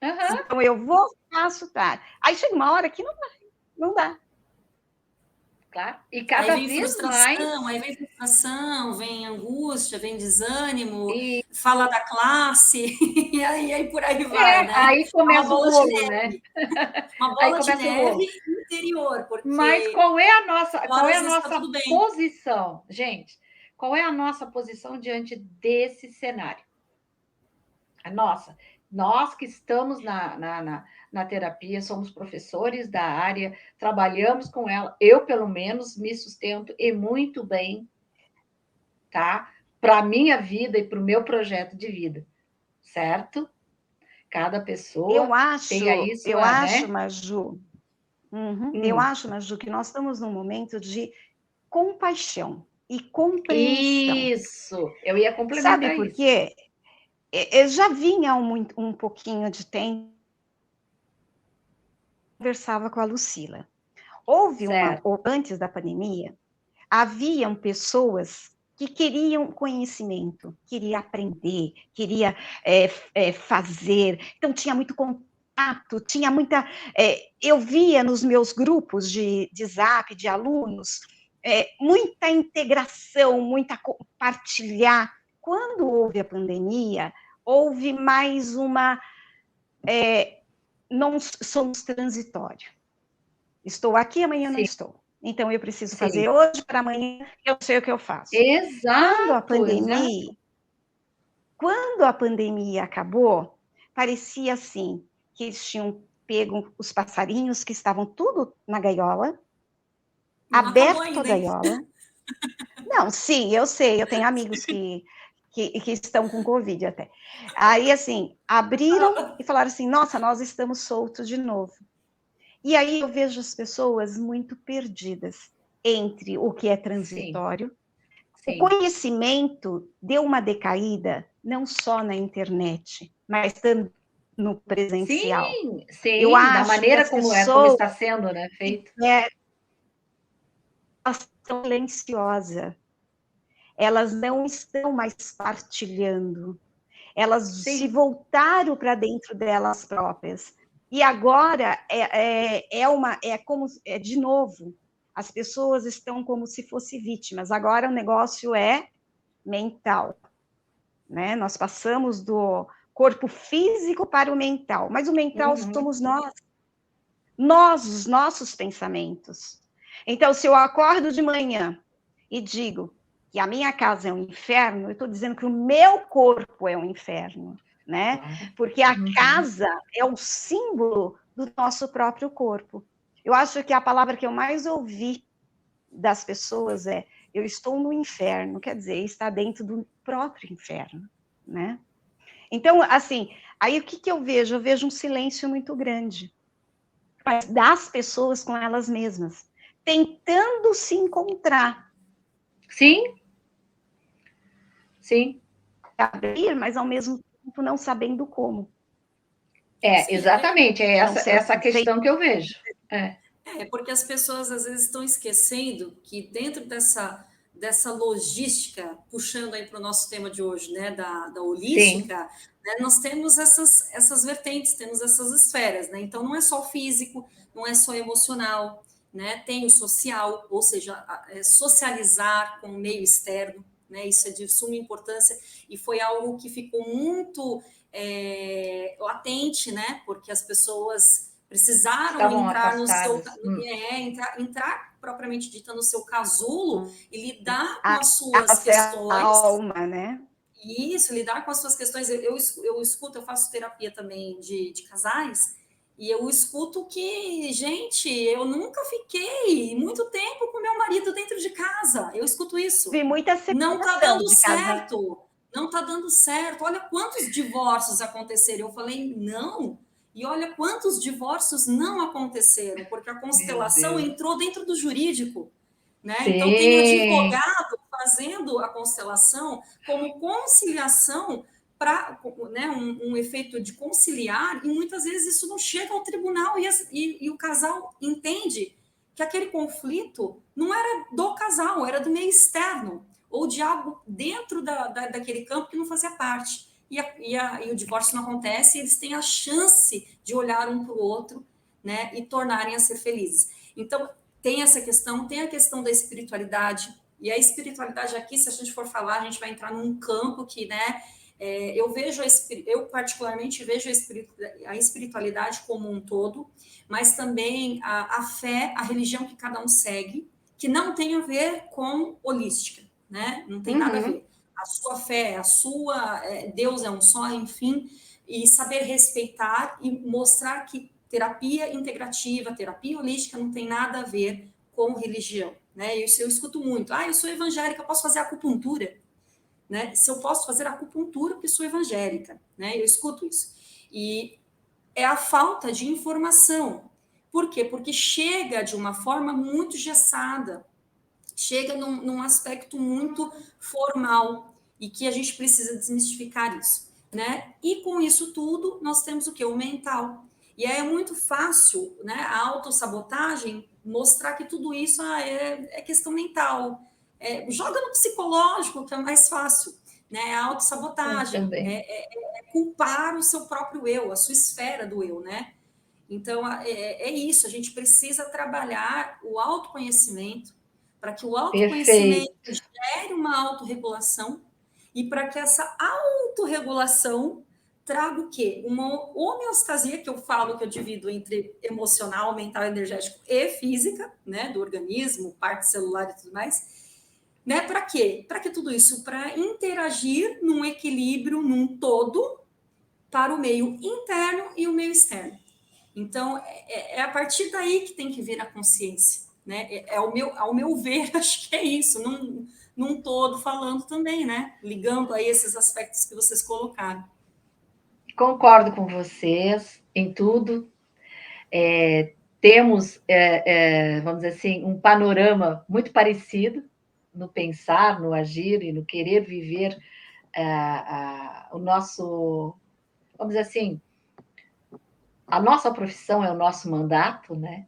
Uhum. Então eu vou, faço, tá. Aí chega uma hora que não dá. Claro. E cada aí vem vez mais. Aí vem frustração, vem angústia, vem desânimo, fala da classe, e aí por aí vai, né? Aí começa o bolo, né? Uma bola de neve interior. Porque mas qual é a nossa posição, gente? Qual é a nossa posição diante desse cenário? A nossa. Nós que estamos na terapia, somos professores da área, trabalhamos com ela. Eu, pelo menos, me sustento e muito bem, tá? Para a minha vida e para o meu projeto de vida, certo? Cada pessoa tem aí sua, eu acho, Maju, eu acho, Maju, que nós estamos num momento de compaixão e compreensão. Isso, eu ia complementar. Sabe por quê? Eu já vinha há um pouquinho de tempo, conversava com a Lucila. Antes da pandemia, haviam pessoas que queriam conhecimento, queria aprender, queria fazer, então tinha muito contato, tinha muita... eu via nos meus grupos de Zap, de alunos, muita integração, muita compartilhar. Quando houve a pandemia, houve mais uma... não somos transitório. Estou aqui, amanhã não estou. Então, eu preciso fazer hoje para amanhã, eu sei o que eu faço. Exato. Quando a pandemia acabou, parecia assim, que eles tinham pego os passarinhos que estavam tudo na gaiola, aberto a gaiola. Não, sim, eu sei, eu tenho amigos que estão com Covid até. Aí, assim, abriram e falaram assim, nossa, nós estamos soltos de novo. E aí eu vejo as pessoas muito perdidas entre o que é transitório. Sim. O conhecimento deu uma decaída, não só na internet, mas também no presencial. Sim, eu acho da maneira como está sendo, né, feito. Elas são silenciosas. Elas não estão mais partilhando. Elas se voltaram para dentro delas próprias. E agora de novo, as pessoas estão como se fossem vítimas. Agora o negócio é mental, né? Nós passamos do corpo físico para o mental, mas o mental somos nós, os nossos pensamentos. Então, se eu acordo de manhã e digo que a minha casa é um inferno, eu estou dizendo que o meu corpo é um inferno. Né? Porque a casa é o símbolo do nosso próprio corpo. Eu acho que a palavra que eu mais ouvi das pessoas é eu estou no inferno, quer dizer, está dentro do próprio inferno, né? Então, assim, aí o que eu vejo? Eu vejo um silêncio muito grande das pessoas com elas mesmas, tentando se encontrar. Sim. abrir, mas ao mesmo tempo não sabendo como. Exatamente, é Então, essa questão que eu vejo. Porque as pessoas às vezes estão esquecendo que dentro dessa logística, puxando aí para o nosso tema de hoje, né, da holística, né, nós temos essas vertentes, temos essas esferas, né? Então não é só o físico, não é só o emocional, né? Tem o social, ou seja, socializar com o meio externo, né? Isso é de suma importância e foi algo que ficou muito latente, né? Porque as pessoas precisaram Estavam entrar no seu entrar propriamente dita no seu casulo e lidar com as suas questões. A alma, né? Isso, lidar com as suas questões. Eu escuto, eu faço terapia também de casais, e eu escuto que, gente, eu nunca fiquei muito tempo com meu marido dentro de casa. Eu escuto isso. Vi muita não está dando certo. Não está dando certo. Olha quantos divórcios aconteceram. Eu falei, não. E olha quantos divórcios não aconteceram, porque a constelação entrou dentro do jurídico. Né? Então, tem advogado fazendo a constelação como conciliação para, né, um efeito de conciliar, e muitas vezes isso não chega ao tribunal e o casal entende que aquele conflito não era do casal, era do meio externo, ou de algo dentro daquele campo que não fazia parte. E o divórcio não acontece, e eles têm a chance de olhar um para o outro, né, e tornarem a ser felizes. Então, tem essa questão, tem a questão da espiritualidade, e a espiritualidade aqui, se a gente for falar, a gente vai entrar num campo que, né, eu particularmente vejo a espiritualidade como um todo, mas também a fé, a religião que cada um segue, que não tem a ver com holística, né? Não tem nada a ver. A sua fé, Deus é um só, enfim, e saber respeitar e mostrar que terapia integrativa, terapia holística não tem nada a ver com religião, né? Isso eu escuto muito. Eu sou evangélica, eu posso fazer acupuntura, né? Se eu posso fazer acupuntura porque sou evangélica, né? Eu escuto isso. E é a falta de informação. Por quê? Porque chega de uma forma muito engessada, chega num aspecto muito formal e que a gente precisa desmistificar isso, né? E com isso tudo, nós temos o quê? O mental. E aí é muito fácil, né, a autossabotagem mostrar que tudo isso é questão mental. Joga no psicológico, que é mais fácil, né? A autossabotagem é culpar o seu próprio eu, a sua esfera do eu, né? Então, é isso, a gente precisa trabalhar o autoconhecimento para que o autoconhecimento gere uma autorregulação e para que essa autorregulação traga o quê? Uma homeostasia, que eu falo que eu divido entre emocional, mental, energético e física, né, do organismo, parte celular e tudo mais, né, para quê? Para que tudo isso? Para interagir num equilíbrio, num todo, para o meio interno e o meio externo. Então, é a partir daí que tem que vir a consciência, né? Ao meu ver, acho que é isso, num todo falando também, né? Ligando aí esses aspectos que vocês colocaram. Concordo com vocês em tudo. Temos, vamos dizer assim, um panorama muito parecido no pensar, no agir e no querer viver o nosso, vamos dizer assim, a nossa profissão é o nosso mandato, né?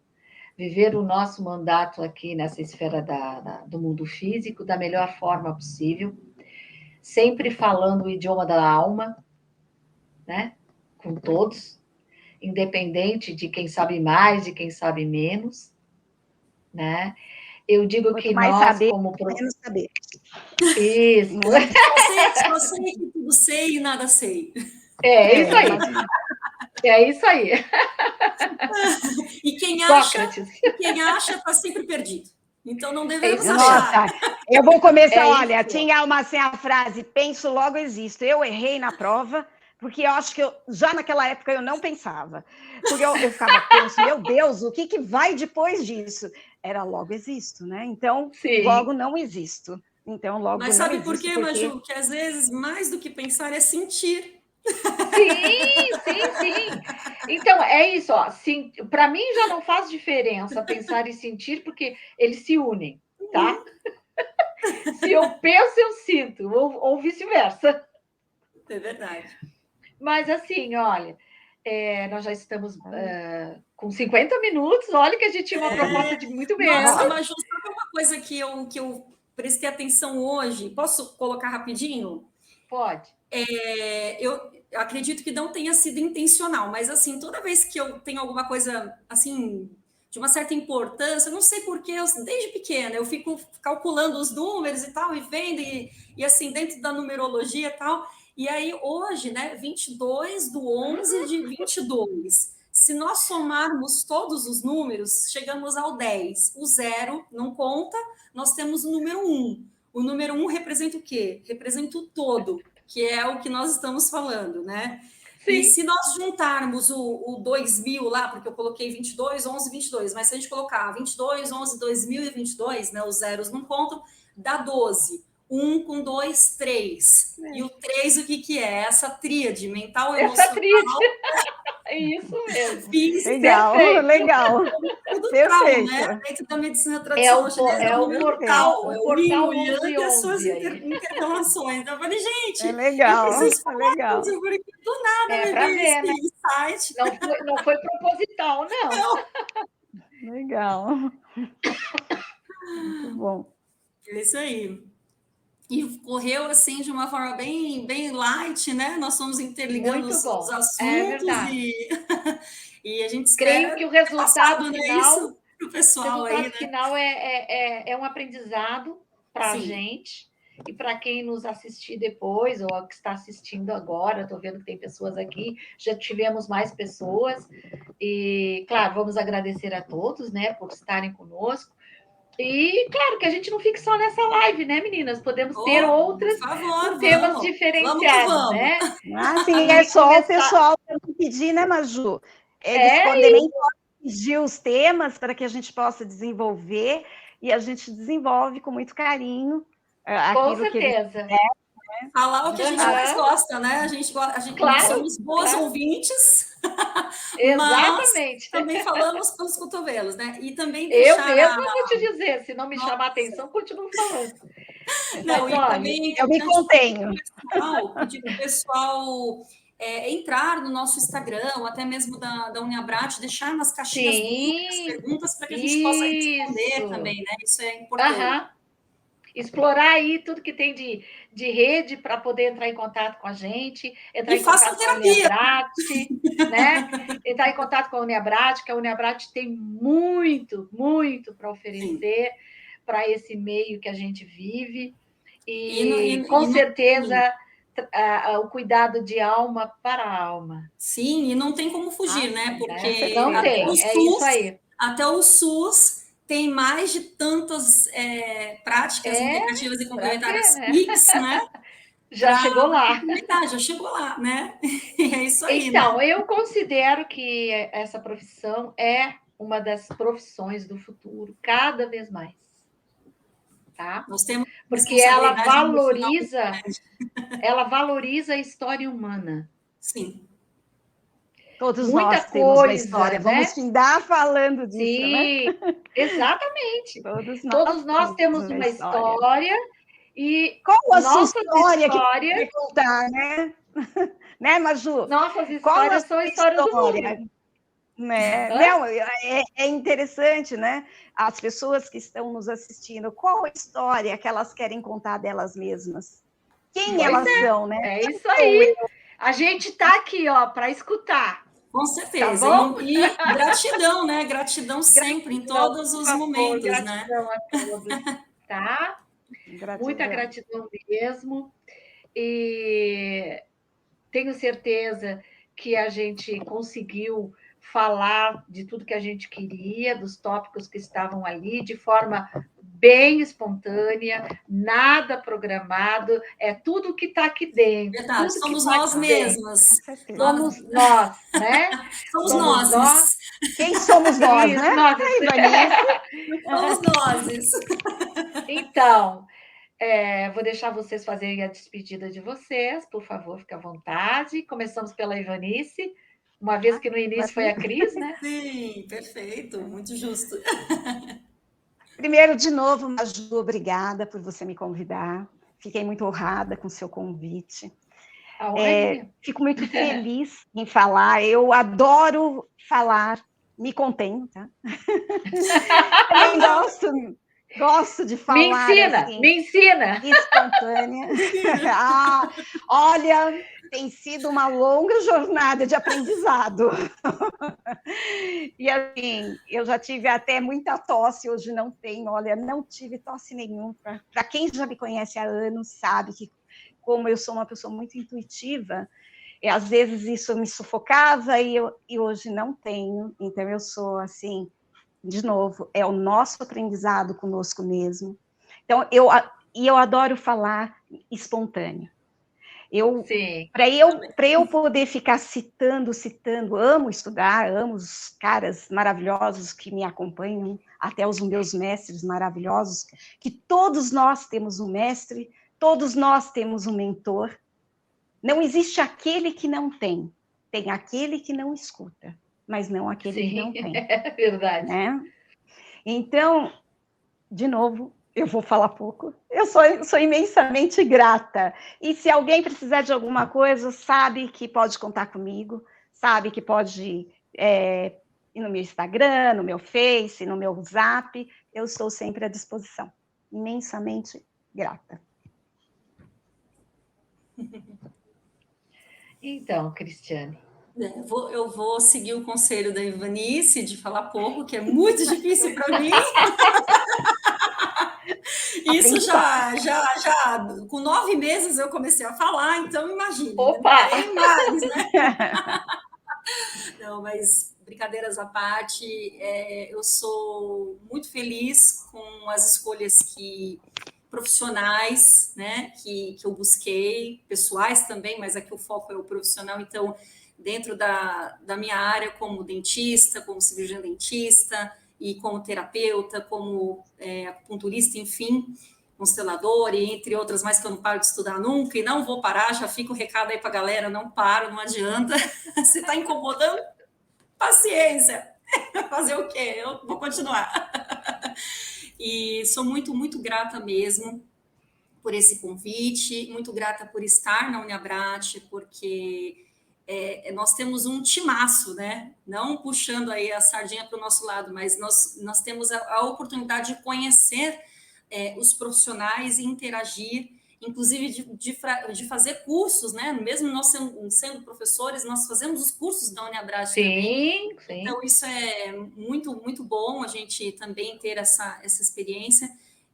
Viver o nosso mandato aqui nessa esfera do mundo físico da melhor forma possível, sempre falando o idioma da alma, né? Com todos, independente de quem sabe mais, de quem sabe menos, né? Eu digo que mais nós, saber, como menos saber. Isso. Só sei que tudo sei e nada sei. Isso aí. É isso aí. E quem acha está sempre perdido. Então não devemos achar. Nossa, eu vou começar, olha, tinha a frase, penso logo existo. Eu errei na prova, porque eu acho que já naquela época eu não pensava. Porque eu ficava, penso, meu Deus, o que vai depois disso? Era logo existo, né? Então, logo não existo. Então, logo Mas não sabe existo. Por quê, Maju? Que às vezes, mais do que pensar, é sentir. Sim. Então, é isso, ó. Para mim já não faz diferença pensar e sentir, porque eles se unem, tá? Se eu penso, eu sinto, ou vice-versa. É verdade. Mas assim, olha, nós já estamos com 50 minutos, olha que a gente tinha uma proposta de muito menos. Nossa, Maju, sabe uma coisa que eu prestei atenção hoje? Posso colocar rapidinho? Pode. Eu acredito que não tenha sido intencional, mas assim, toda vez que eu tenho alguma coisa assim de uma certa importância, eu não sei porquê, desde pequena, eu fico calculando os números e tal, e vendo, e assim, dentro da numerologia e tal. E aí, hoje, né, 22/11/22. Se nós somarmos todos os números, chegamos ao 10. O 0 não conta, nós temos o número 1. O número 1 representa o quê? Representa o todo, que é o que nós estamos falando, né? Sim. E se nós juntarmos o 2000 lá, porque eu coloquei 22/11/22, mas se a gente colocar 22/11/2022, né, os zeros não contam, dá 12. 1 com 2, 3. E o 3, o que é? Essa tríade mental, emocional. Essa tríade. É isso mesmo. Física, legal, perfeito. Legal. Perfeito. Né? Dentro da medicina tradicional chinesa, é o portal, é o portal Yin e as suas interrelações. Então, eu falei, gente, é legal, eu preciso falar legal. isso, porque do nada me veio esse né? Insight. Não foi proposital, não. Legal. Muito bom. É isso aí. E correu assim de uma forma bem, bem light, né? Nós fomos interligando os assuntos e a gente espera. Creio que o resultado final para o pessoal aí, né? final é um aprendizado para a gente e para quem nos assistir depois ou que está assistindo agora. Estou vendo que tem pessoas aqui, já tivemos mais pessoas e, claro, vamos agradecer a todos, né, por estarem conosco. E, claro, que a gente não fique só nessa live, né, meninas? Podemos ter outras com temas diferenciados, né? Ah, sim, é só o pessoal pedir, né, Maju? Eles podem pedir os temas para que a gente possa desenvolver e a gente desenvolve com muito carinho aquilo com certeza. que eles querem, né? Falar o que a gente mais gosta, né? A gente claro, somos boas ouvintes. Exatamente. Mas também falamos pelos cotovelos, né? E também deixar... Eu mesma vou te dizer, se não me chamar a atenção, continuo falando. Não, mas, e olha, também eu me contenho. Pedir para o pessoal entrar no nosso Instagram, ou até mesmo da Uniabrat, deixar nas caixinhas as perguntas para que a gente possa responder também, né? Isso é importante. Explorar aí tudo que tem de rede para poder entrar em contato com a gente, entrar em contato com a Uniabrat, né? Entrar em contato com a Uniabrat, que a Uniabrat tem muito, muito para oferecer para esse meio que a gente vive. E com certeza o cuidado de alma para a alma. Sim, e não tem como fugir, né? Porque não tem, isso aí. Até o SUS tem mais de tantas práticas integrativas e complementares fixas, né? Já chegou lá. Já chegou lá, né? É isso aí. Então, eu considero que essa profissão é uma das profissões do futuro, cada vez mais. Tá? Nós temos porque ela valoriza a história humana. Sim. Todos nós temos uma história, né? Vamos findar falando disso, Sim, né? Exatamente. Todos nós temos uma história e qual a sua história que você contar, né? Né, Maju? Nossas histórias são histórias do mundo. Né? Não, é interessante, né? As pessoas que estão nos assistindo, qual a história que elas querem contar delas mesmas? Quem elas são, né? É isso aí. A gente está aqui, ó, para escutar. Com certeza. Tá bom? E gratidão, né? Gratidão sempre, em todos os momentos, gratidão né? a todos, tá? Muita gratidão mesmo. E tenho certeza que a gente conseguiu falar de tudo que a gente queria, dos tópicos que estavam ali, de forma bem espontânea, nada programado, é tudo que está aqui dentro. Verdade, somos nós mesmas. Somos nós, né? Somos nós. Quem somos nós, né? Nós. Somos nós. Então, vou deixar vocês fazerem a despedida de vocês, por favor, fique à vontade. Começamos pela Ivanice, uma vez que no início foi a Cris, né? Sim, perfeito, muito justo. Primeiro, de novo, Maju, obrigada por você me convidar. Fiquei muito honrada com o seu convite. Fico muito feliz em falar, eu adoro falar, me contenho, tá? Também gosto de falar. Me ensina! Espontânea. Olha, tem sido uma longa jornada de aprendizado. E assim, eu já tive até muita tosse, hoje não tenho, olha, não tive tosse nenhuma. Para quem já me conhece há anos, sabe que, como eu sou uma pessoa muito intuitiva, às vezes isso me sufocava e hoje não tenho. Então, eu sou assim, de novo, é o nosso aprendizado conosco mesmo. Então, eu adoro falar espontâneo. Para eu poder ficar citando, amo estudar, amo os caras maravilhosos que me acompanham, até os meus mestres maravilhosos, que todos nós temos um mestre, todos nós temos um mentor. Não existe aquele que não tem. Tem aquele que não escuta, mas não aquele que não tem. É verdade. Né? Então, de novo, eu vou falar pouco. Eu sou imensamente grata. E se alguém precisar de alguma coisa, sabe que pode contar comigo, sabe que pode ir no meu Instagram, no meu Face, no meu Zap. Eu estou sempre à disposição. Imensamente grata. Então, Cristiane. Eu vou seguir o conselho da Ivanice de falar pouco, que é muito difícil para mim. Isso já, com 9 meses eu comecei a falar, então imagina. Opa! Não mais, né? Não, mas brincadeiras à parte, eu sou muito feliz com as escolhas profissionais, né, que eu busquei, pessoais também, mas aqui o foco é o profissional, então, dentro da minha área como dentista, como cirurgião dentista, e como terapeuta, como acupunturista, enfim, constelador, e entre outras mais que eu não paro de estudar nunca, e não vou parar, já fica o recado aí para a galera, não paro, não adianta, se está incomodando, paciência, fazer o quê? Eu vou continuar. E sou muito, muito grata mesmo por esse convite, muito grata por estar na Uniabrat, porque nós temos um timaço, né? Não puxando aí a sardinha para o nosso lado, mas nós temos a oportunidade de conhecer os profissionais e interagir, inclusive de fazer cursos, né? Mesmo nós sendo professores, nós fazemos os cursos da Uniabrat também. Sim. Então, isso é muito, muito bom a gente também ter essa experiência.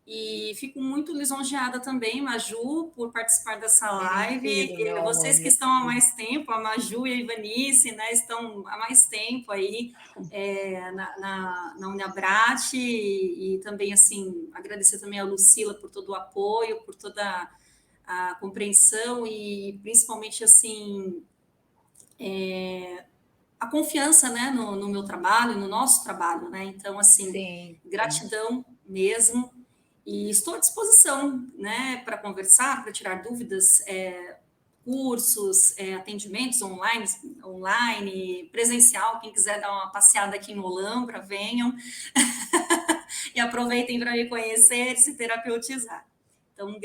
E fico muito lisonjeada também, Maju, por participar dessa live. Vocês que estão há mais tempo, a Maju e a Ivanice, né, estão há mais tempo aí na Uniabrat, e também, assim, agradecer também a Lucila por todo o apoio, por toda a compreensão e, principalmente, assim, a confiança, né, no meu trabalho, no nosso trabalho, né? Então, assim, gratidão mesmo. E estou à disposição, né, para conversar, para tirar dúvidas, cursos, atendimentos online, presencial. Quem quiser dar uma passeada aqui em Olambra, venham e aproveitem para me conhecer e se terapeutizar. Então,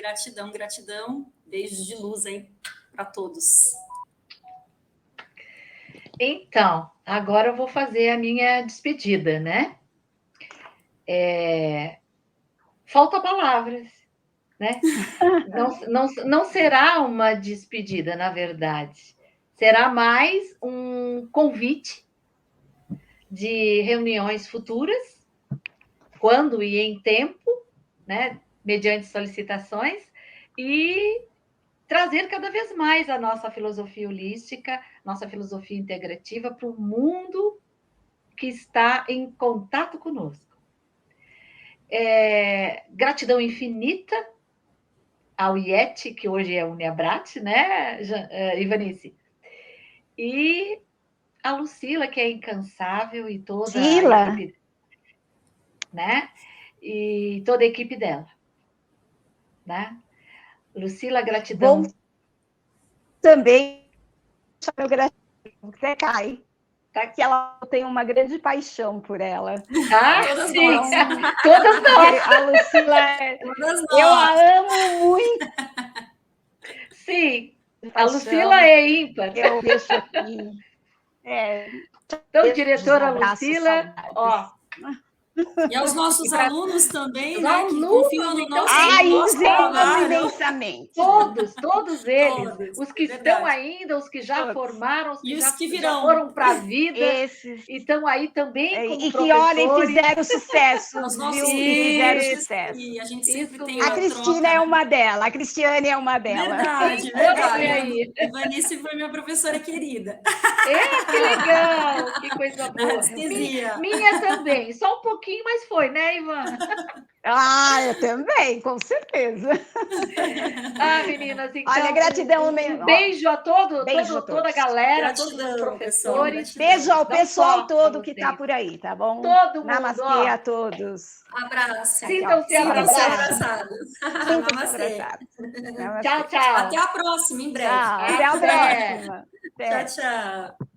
gratidão, beijos de luz aí para todos. Então, agora eu vou fazer a minha despedida, né? Falta palavras, né? Não será uma despedida, na verdade. Será mais um convite de reuniões futuras, quando e em tempo, né? Mediante solicitações, e trazer cada vez mais a nossa filosofia holística, nossa filosofia integrativa para o mundo que está em contato conosco. Gratidão infinita ao IET, que hoje é Uniabrat, né, Ivanice? E a Lucila, que é incansável, e toda a equipe, né? E toda a equipe dela, né? Lucila, gratidão. Bom, também, meu gratidão, você cai. Que ela tem uma grande paixão por ela. Todas nós. Todas nós. A Lucila, eu a amo muito. Sim, A Lucila é ímpar. Eu deixo aqui. Então, diretora Lucila, ó. E aos nossos alunos também, né? Alunos, que confiam no nosso, imensamente. Todos eles. Todos, os que estão ainda, os que já formaram, os que, já foram para a vida. Esses. E estão aí também como e professores. Que olhem, fizeram sucesso. Os nossos fizeram sucesso. E a gente sempre tem a Cristina troca, é uma delas, a Cristiane é uma delas. Verdade. A Ivanice foi minha professora querida. Que legal, que coisa boa. Minha também, só um pouquinho, mas foi, né, Ivan? Eu também, com certeza. Meninas, então... Olha, gratidão. Um beijo a toda a galera, gratidão, todos os professores. Beijo ao pessoal todo que está por aí, tá bom? Todo mundo. Namastê a todos. Abraço. Sintam-se abraçados. Tchau, tchau. Até a próxima, em breve. Até a próxima. Tchau, tchau.